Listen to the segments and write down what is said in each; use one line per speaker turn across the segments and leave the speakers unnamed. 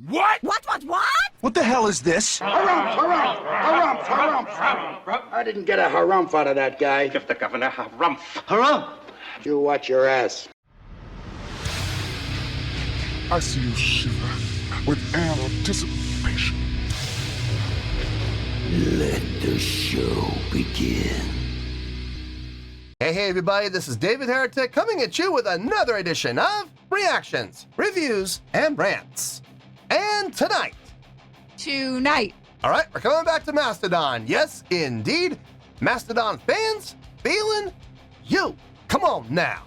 What?
What?
What the hell is this?
Harumph. I didn't get a harumph out of that guy.
Give the governor harumph.
Harumph!
You watch your ass.
I see you shiver with anticipation.
Let the show begin.
Hey everybody, this is David Heretic coming at you with another edition of Reactions, Reviews, and Rants. And tonight, all right, we're coming back to Mastodon. Yes, indeed, Mastodon Fans FEELIN YOU. Come on now.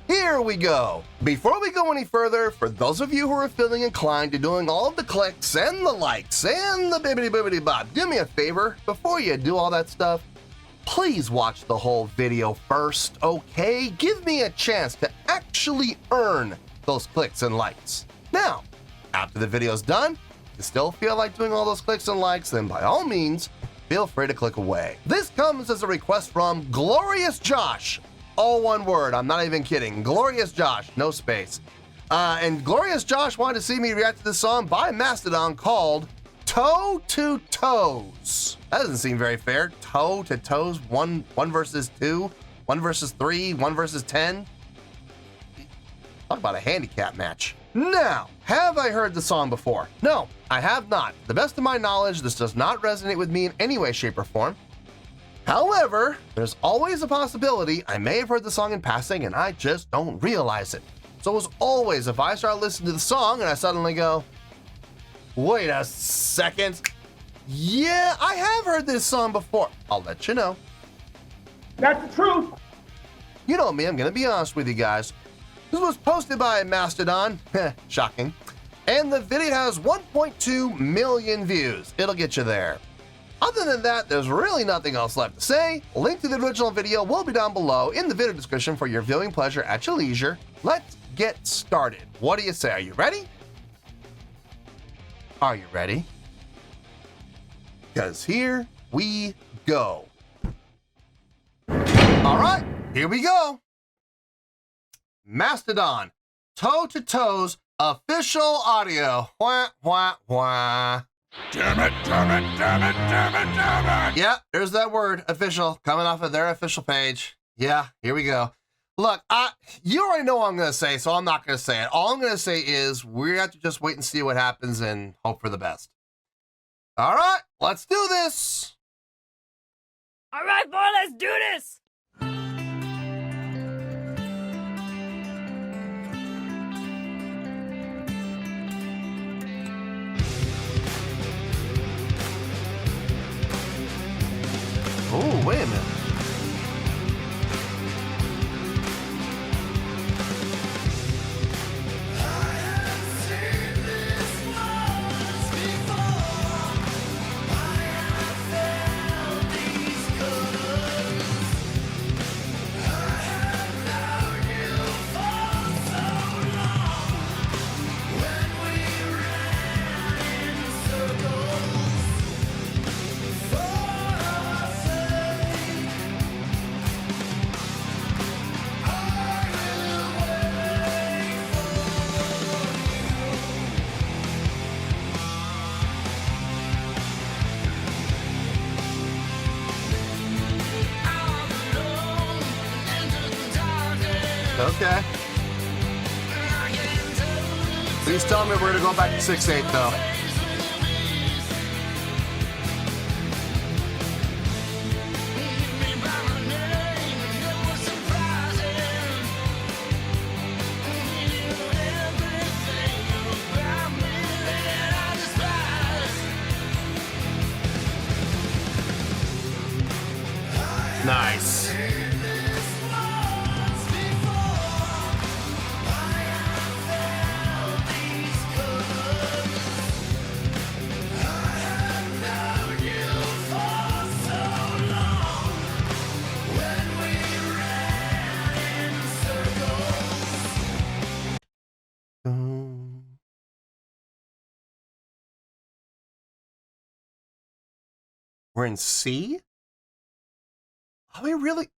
Here we go. Before we go any further, for those of you who are feeling inclined to doing all of the clicks and the likes and the bibbidi bop, do me a favor, before you do all that stuff, please watch the whole video first, okay? Give me a chance to actually earn those clicks and likes. Now, after the video's done, if you still feel like doing all those clicks and likes, then by all means, feel free to click away. This comes as a request from Glorious Josh. All one word, I'm not even kidding. Glorious Josh, no space. And Glorious Josh wanted to see me react to this song by Mastodon called Toe to Toes. That doesn't seem very fair. Toe to toes, one versus two, 1 versus 3, 1 versus 10. Talk about a handicap match. Now, have I heard the song before? No, I have not. To the best of my knowledge, this does not resonate with me in any way, shape, or form. However, there's always a possibility I may have heard the song in passing and I just don't realize it. So as always, if I start listening to the song and I suddenly go, wait a second, yeah, I have heard this song before, I'll let you know.
That's the truth.
You know me, I'm gonna be honest with you guys. This was posted by Mastodon, shocking, and the video has 1.2 million views. It'll get you there. Other than that, there's really nothing else left to say. Link to the original video will be down below in the video description for your viewing pleasure at your leisure. Let's get started. What do you say? Are you ready? Are you ready? Because here we go. All right, here we go. Mastodon, Toe to Toes, official audio. Wah, wah, wah.
Damn it, damn it, damn it, damn it, damn it!
Yeah, there's that word, official, coming off of their official page. Yeah, here we go. Look, you already know what I'm going to say, so I'm not going to say it. All I'm going to say is we have to just wait and see what happens and hope for the best. All right, let's do this.
All right, boy, let's do this.
Oh, wait a minute. Okay. Please tell me we're going to go back to 6/8 though. Nice. We're in C? Are we really?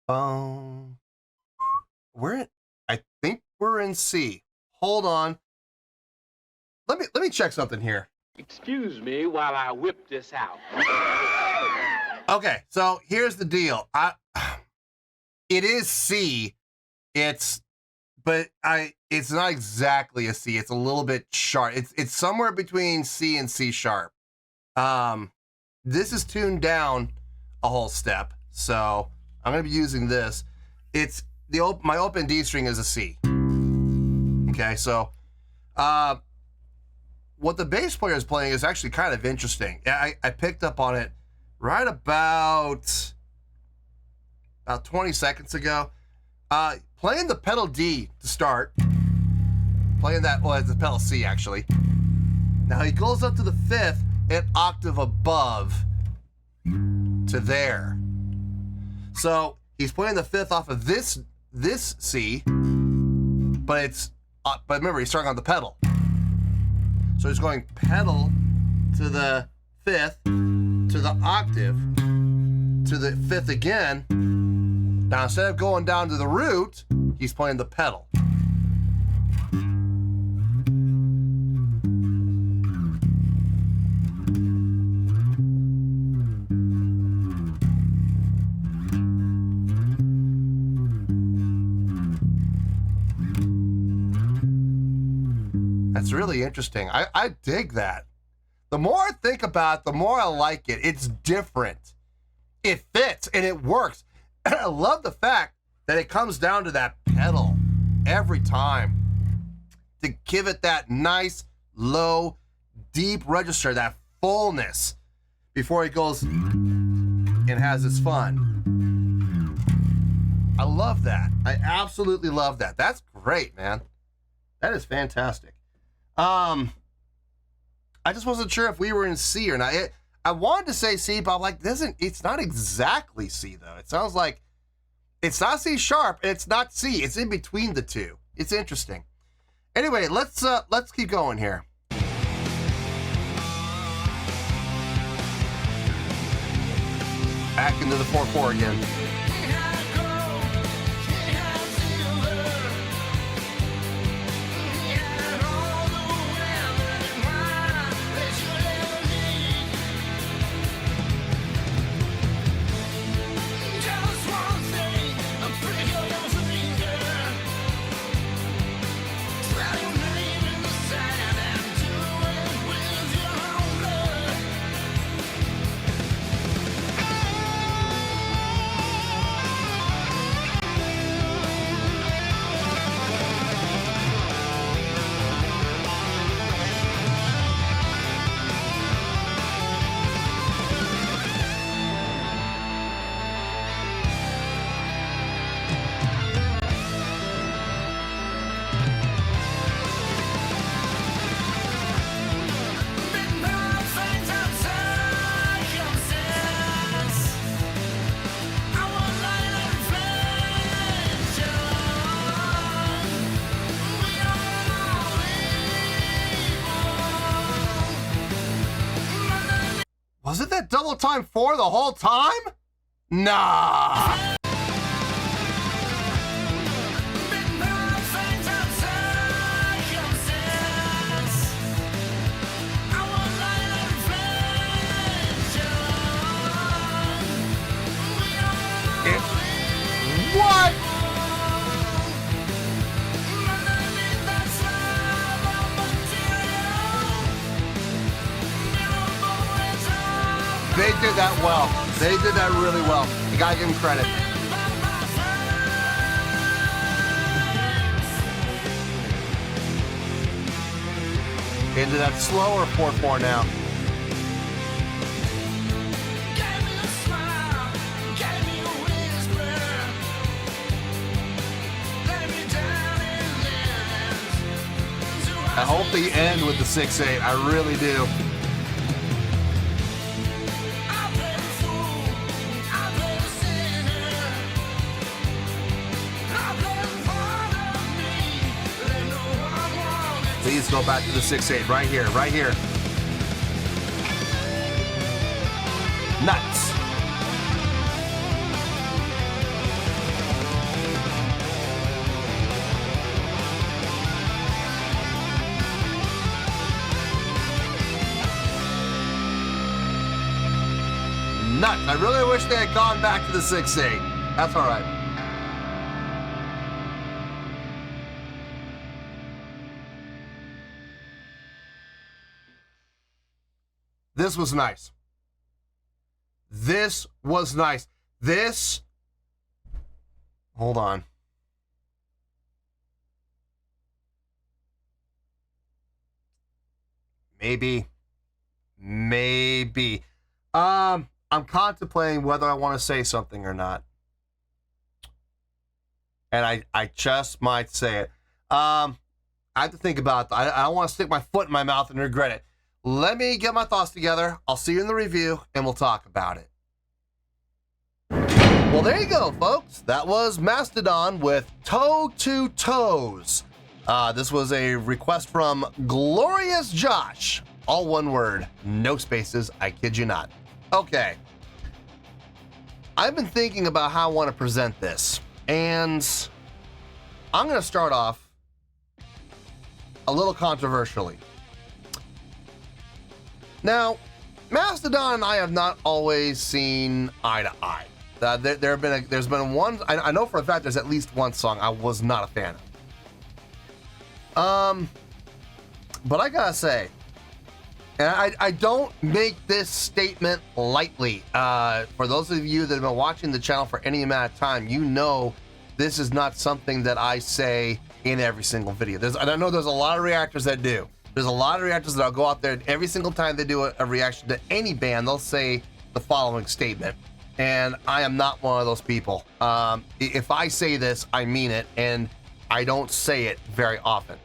We're in, I think we're in C. Hold on. let me check something here.
Excuse me while I whip this out.
Okay, so here's the deal. It is C. It's not exactly a C. It's a little bit sharp. It's somewhere between C and C sharp. This is tuned down a whole step, so I'm gonna be using this. It's my open D string is a C. Okay, so what the bass player is playing is actually kind of interesting. I picked up on it right about 20 seconds ago. Playing the pedal D to start. Playing that, well, it's the pedal C actually. Now he goes up to the 5th, an octave above to there. So he's playing the 5th off of this C, but remember he's starting on the pedal. So he's going pedal to the 5th, to the octave, to the 5th again. Now instead of going down to the root, he's playing the pedal. That's really interesting. I dig that. The more I think about it, the more I like it. It's different. It fits and it works. And I love the fact that it comes down to that pedal every time to give it that nice, low, deep register, that fullness before it goes and has its fun. I love that. I absolutely love that. That's great, man. That is fantastic. I just wasn't sure if we were in C or not. I wanted to say C, but I'm like, it's not exactly C though. It sounds like it's not C sharp, it's not C. It's in between the two. It's interesting. Anyway, let's keep going here. Back into the 4/4 again. Was it that double time 4 the whole time? Nah. What? They did that well. They did that really well. You gotta give them credit. Into that slower 4/4 now. I hope they end with the 6/8. I really do. Please go back to the 6/8 right here, right here. Nuts. nuts. I really wish they had gone back to the 6/8. That's all right. This was nice. This was nice. This, hold on. Maybe. I'm contemplating whether I want to say something or not. And I just might say it. I have to think about it. I don't want to stick my foot in my mouth and regret it. Let me get my thoughts together. I'll see you in the review, and we'll talk about it. Well, there you go, folks. That was Mastodon with Toe to Toes. This was a request from Glorious Josh. All one word, no spaces, I kid you not. Okay. I've been thinking about how I want to present this, and I'm going to start off a little controversially. Now, Mastodon and I have not always seen eye to eye. There's been one, I know for a fact there's at least one song I was not a fan of. But I gotta say, and I don't make this statement lightly. For those of you that have been watching the channel for any amount of time, you know this is not something that I say in every single video. I know there's a lot of reactors that do. There's a lot of reactors that'll go out there and every single time they do a reaction to any band, they'll say the following statement. And I am not one of those people. If I say this, I mean it, and I don't say it very often.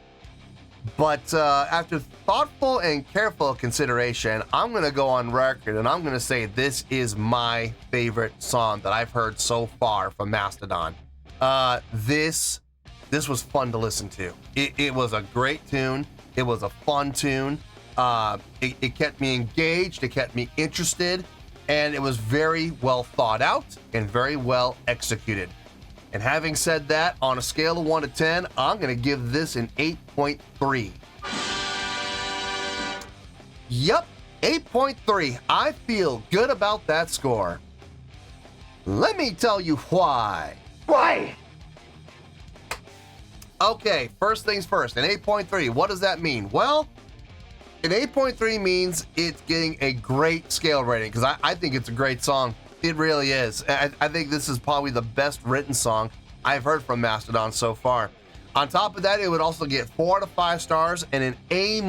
But after thoughtful and careful consideration, I'm going to go on record and I'm going to say this is my favorite song that I've heard so far from Mastodon. This was fun to listen to. It was a great tune. It was a fun tune. It kept me engaged. It kept me interested. And it was very well thought out and very well executed. And having said that, on a scale of 1 to 10, I'm going to give this an 8.3. Yup, 8.3. I feel good about that score. Let me tell you why.
Why?
Okay, first things first, an 8.3. What does that mean? Well, an 8.3 means it's getting a great scale rating because I think it's a great song. It really is. I think this is probably the best written song I've heard from Mastodon so far. On top of that, it would also get 4 out of 5 stars and an A-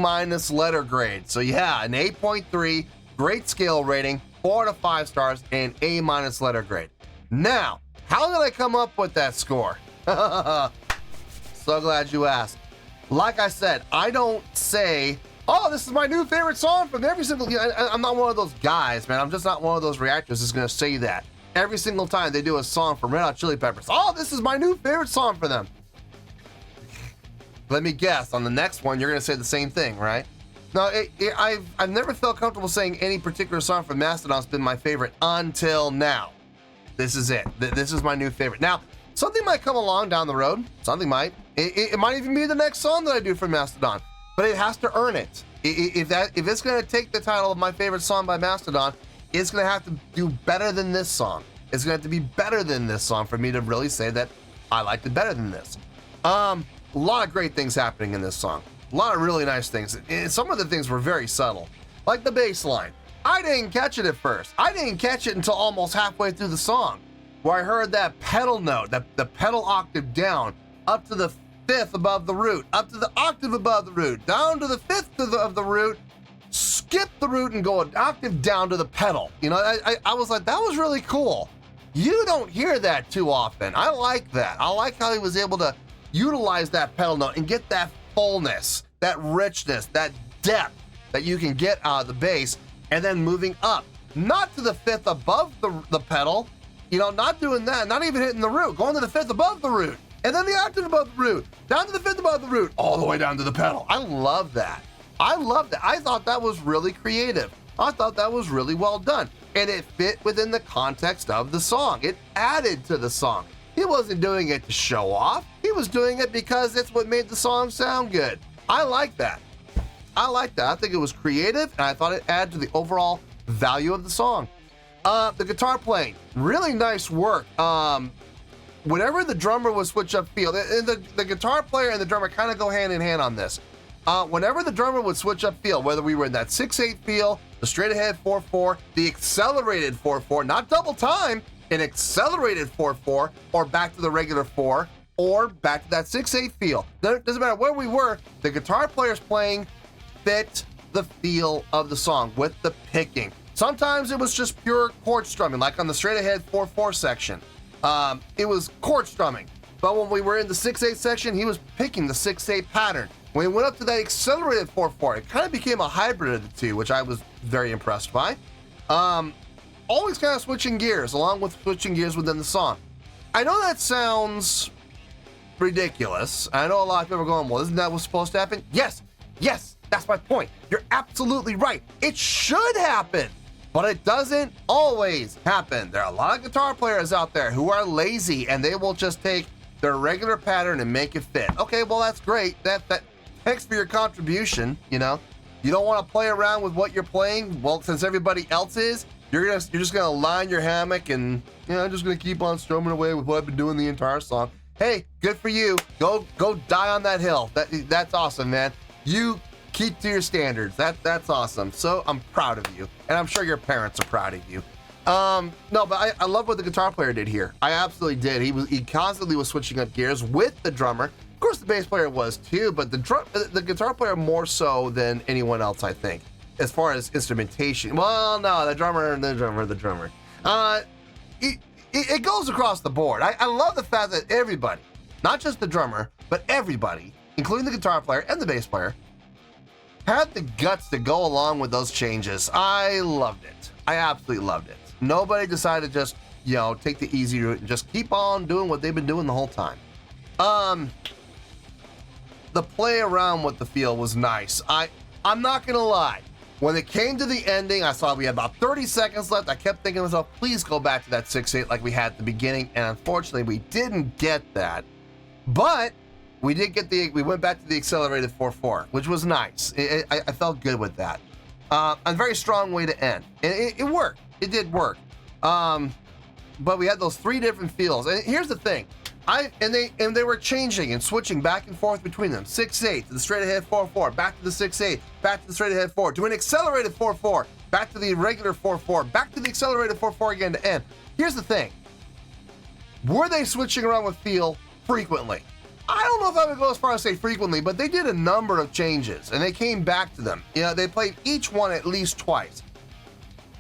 letter grade. So yeah, an 8.3, great scale rating, 4 out of 5 stars, and A- letter grade. Now, how did I come up with that score? So glad you asked. Like I said, I don't say, oh, this is my new favorite song from every single... I'm not one of those guys, man. I'm just not one of those reactors that's going to say that. Every single time they do a song from Red Hot Chili Peppers, oh, this is my new favorite song for them. Let me guess, on the next one, you're going to say the same thing, right? No, I've never felt comfortable saying any particular song from Mastodon's been my favorite until now. This is it. This is my new favorite. Now, something might come along down the road. Something might. It might even be the next song that I do from Mastodon. But it has to earn it. If it's going to take the title of my favorite song by Mastodon, it's going to have to do better than this song. It's going to have to be better than this song for me to really say that I liked it better than this. A lot of great things happening in this song. A lot of really nice things. And some of the things were very subtle, like the bass line. I didn't catch it at first. I didn't catch it until almost halfway through the song, where I heard that pedal note, the pedal octave down, up to the 5th above the root, up to the octave above the root, down to the 5th of the root, skip the root and go an octave down to the pedal. You know, I was like, that was really cool. You don't hear that too often. I like that. I like how he was able to utilize that pedal note and get that fullness, that richness, that depth that you can get out of the bass, and then moving up, not to the 5th above the pedal, you know, not doing that, not even hitting the root, going to the 5th above the root, and then the octave above the root, down to the 5th above the root, all the way down to the pedal. I love that. I love that. I thought that was really creative. I thought that was really well done. And it fit within the context of the song. It added to the song. He wasn't doing it to show off. He was doing it because it's what made the song sound good. I like that. I like that. I think it was creative, and I thought it added to the overall value of the song. The guitar playing, really nice work. Whenever the drummer would switch up feel, the guitar player and the drummer kind of go hand in hand on this. Whenever the drummer would switch up feel, whether we were in that 6/8 feel, the straight ahead 4/4, the accelerated 4/4, not double time, an accelerated 4/4, or back to the regular 4, or back to that 6/8 feel. Doesn't matter where we were, the guitar players playing fit the feel of the song with the picking. Sometimes it was just pure chord strumming, like on the straight ahead 4/4 section. It was chord strumming. But when we were in the 6/8 section, he was picking the 6/8 pattern. When we went up to that accelerated 4/4, it kind of became a hybrid of the two, which I was very impressed by. Always kind of switching gears, along with switching gears within the song. I know that sounds ridiculous. I know a lot of people are going, well, isn't that what's supposed to happen? Yes, that's my point. You're absolutely right. It should happen, but it doesn't always happen. There are a lot of guitar players out there who are lazy, and they will just take their regular pattern and make it fit. Okay, well, that's great. Thanks for your contribution. You know, you don't want to play around with what you're playing. Well, since everybody else is, you're just gonna line your hammock and, you know, I'm just gonna keep on strumming away with what I've been doing the entire song. Hey, good for you. Go die on that hill. That's awesome, man. You keep to your standards. That's awesome. So I'm proud of you, and I'm sure your parents are proud of you. No, but I love what the guitar player did here. I absolutely did. He constantly was switching up gears with the drummer. Of course, the bass player was too, but the guitar player more so than anyone else, I think, as far as instrumentation. Well, no, the drummer. It goes across the board. I love the fact that everybody, not just the drummer, but everybody, including the guitar player and the bass player, had the guts to go along with those changes. I loved it. I absolutely loved it. Nobody decided to just, you know, take the easy route and just keep on doing what they've been doing the whole time. The play around with the feel was nice. I'm not gonna lie. When it came to the ending, I saw we had about 30 seconds left. I kept thinking to myself, please go back to that 6/8 like we had at the beginning. And unfortunately, we didn't get that. But we went back to the accelerated 4/4, which was nice. I felt good with that. A very strong way to end. And it worked. It did work. But we had those 3 different feels. And here's the thing. They were changing and switching back and forth between them. 6/8 to the straight ahead 4/4, back to the 6/8, back to the straight ahead 4, to an accelerated 4/4, back to the regular 4/4, back to the accelerated 4/4 again to end. Here's the thing. Were they switching around with feel frequently? I don't know if I would go as far as say frequently, but they did a number of changes and they came back to them. You know, they played each one at least twice.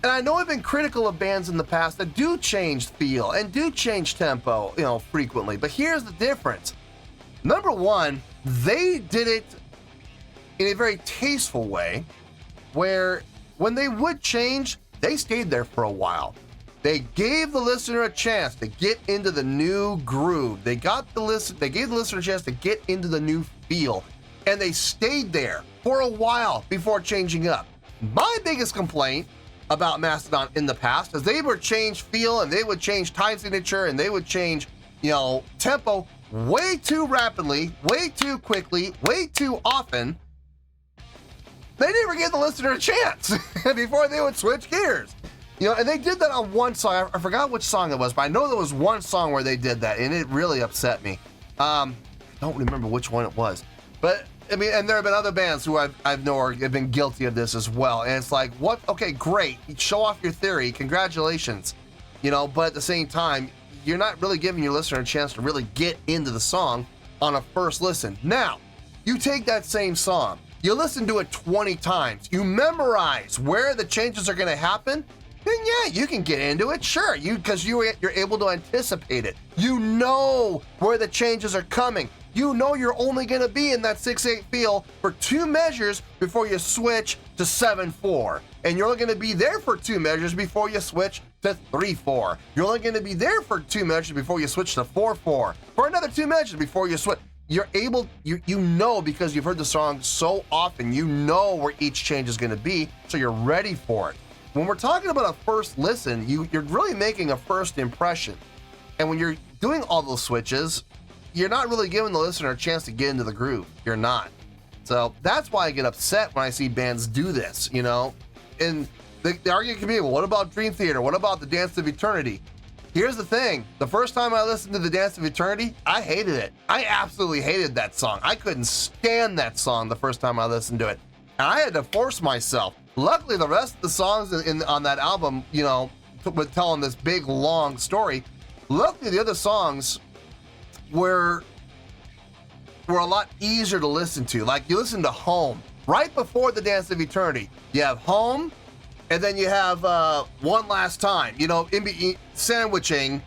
And I know I've been critical of bands in the past that do change feel and do change tempo, you know, frequently. But here's the difference. Number one, they did it in a very tasteful way, where when they would change, they stayed there for a while. They gave the listener a chance to get into the new groove. They gave the listener a chance to get into the new feel, and they stayed there for a while before changing up. My biggest complaint about Mastodon in the past is they would change feel and they would change time signature and they would change, you know, tempo way too rapidly, way too quickly, way too often. They never gave the listener a chance before they would switch gears. You know, and they did that on one song. I forgot which song it was, but I know there was one song where they did that, and it really upset me. I don't remember which one it was. But, I mean, and there have been other bands who I've known have been guilty of this as well. And it's like, what? Okay, great. Show off your theory. Congratulations. You know, but at the same time, you're not really giving your listener a chance to really get into the song on a first listen. Now, you take that same song, you listen to it 20 times, you memorize where the changes are going to happen, then yeah, you can get into it, sure, because you're able to anticipate it. You know where the changes are coming. You know you're only going to be in that 6/8 feel for 2 measures before you switch to 7/4. And you're only going to be there for 2 measures before you switch to 3/4. You're only going to be there for 2 measures before you switch to 4/4. For another 2 measures before you switch. You're able, you know, because you've heard the song so often, you know where each change is going to be, so you're ready for it. When we're talking about a first listen, you're really making a first impression. And when you're doing all those switches, you're not really giving the listener a chance to get into the groove. You're not. So that's why I get upset when I see bands do this, you know? And the argument can be, well, what about Dream Theater? What about the Dance of Eternity? Here's the thing. The first time I listened to the Dance of Eternity, I hated it. I absolutely hated that song. I couldn't stand that song the first time I listened to it. And I had to force myself. Luckily, the rest of the songs on that album, you know, with telling this big, long story, luckily the other songs were a lot easier to listen to. Like, you listen to Home. Right before the Dance of Eternity, you have Home, and then you have One Last Time, you know, sandwiching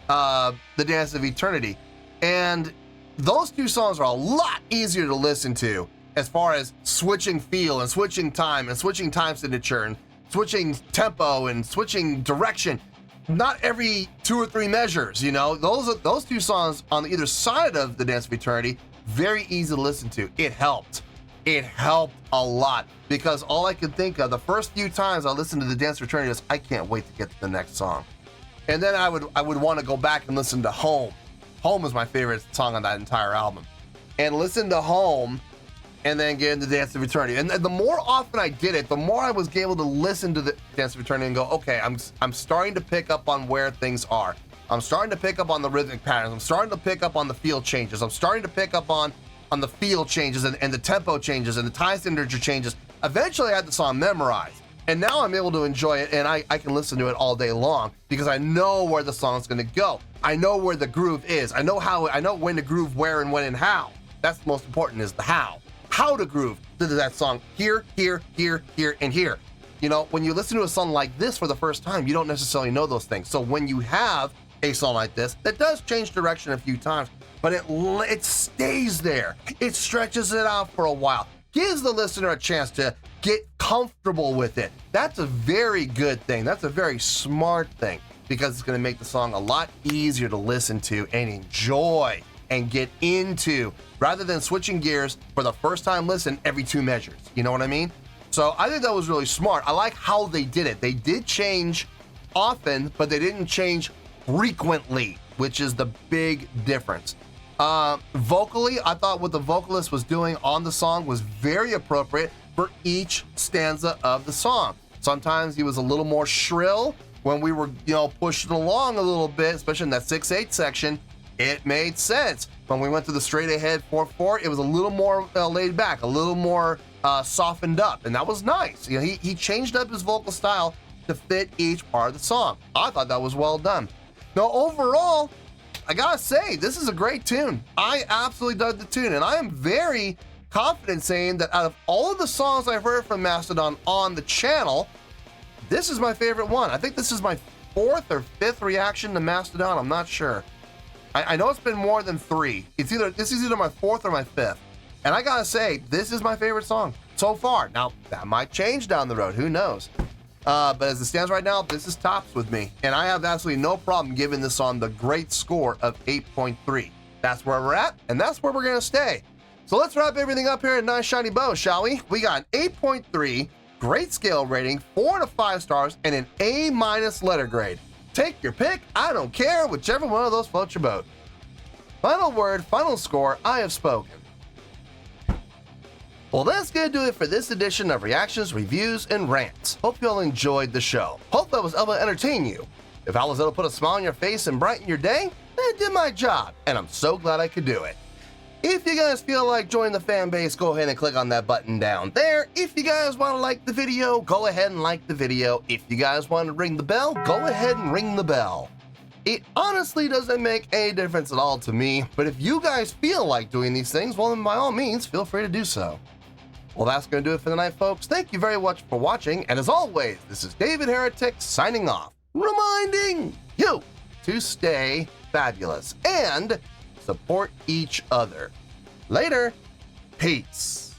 the Dance of Eternity. And those two songs are a lot easier to listen to as far as switching feel and switching time and switching time signature and switching tempo and switching direction. Not every 2 or 3 measures, you know. Those two songs on either side of the Dance of Eternity, very easy to listen to. It helped. It helped a lot, because all I could think of the first few times I listened to the Dance of Eternity was, I can't wait to get to the next song. And then I would want to go back and listen to Home. Home is my favorite song on that entire album. And listen to Home, and then get into Dance of Eternity. And the more often I did it, the more I was able to listen to the Dance of Eternity and go, okay, I'm starting to pick up on where things are. I'm starting to pick up on the rhythmic patterns. I'm starting to pick up on the feel changes. I'm starting to pick up on the feel changes and the tempo changes and the time signature changes. Eventually I had the song memorized. And now I'm able to enjoy it, and I can listen to it all day long because I know where the song's gonna go. I know where the groove is. I know when to groove where and when and how. That's the most important, is the how. How to groove to that song here, here, here, here, and here. You know, when you listen to a song like this for the first time, you don't necessarily know those things. So when you have a song like this that does change direction a few times, but it stays there. It stretches it out for a while. Gives the listener a chance to get comfortable with it. That's a very good thing. That's a very smart thing, because it's going to make the song a lot easier to listen to and enjoy and get into, rather than switching gears for the first time listen every 2 measures. You know what I mean? So I think that was really smart. I like how they did it. They did change often, but they didn't change frequently, which is the big difference. Vocally, I thought what the vocalist was doing on the song was very appropriate for each stanza of the song. Sometimes he was a little more shrill when we were, you know, pushing along a little bit, especially in that 6/8 section. It made sense. When we went to the straight ahead 4/4, it was a little more laid back, a little more softened up, and that was nice. You know, he changed up his vocal style to fit each part of the song. I thought that was well done. Now, overall, I gotta say, this is a great tune. I absolutely dug the tune, and I am very confident saying that out of all of the songs I've heard from Mastodon on the channel, this is my favorite one. I think this is my 4th or 5th reaction to Mastodon. I'm not sure. I know it's been more than 3. This is either my 4th or my 5th. And I gotta say, this is my favorite song so far. Now, that might change down the road, who knows? But as it stands right now, this is tops with me. And I have absolutely no problem giving this song the great score of 8.3. That's where we're at, and that's where we're gonna stay. So let's wrap everything up here in nice shiny bow, shall we? We got an 8.3, great scale rating, 4 to 5 stars, and an A- letter grade. Take your pick, I don't care, whichever one of those floats your boat. Final word, final score, I have spoken. Well, that's gonna do it for this edition of Reactions, Reviews, and Rants. Hope you all enjoyed the show. Hope I was able to entertain you. If I was able to put a smile on your face and brighten your day, then I did my job, and I'm so glad I could do it. If you guys feel like joining the fan base, go ahead and click on that button down there. If you guys want to like the video, go ahead and like the video. If you guys want to ring the bell, go ahead and ring the bell. It honestly doesn't make any difference at all to me, but if you guys feel like doing these things, well, then by all means, feel free to do so. Well, that's going to do it for the night, folks. Thank you very much for watching, and as always, this is David Heretic signing off, reminding you to stay fabulous and support each other. Later. Peace.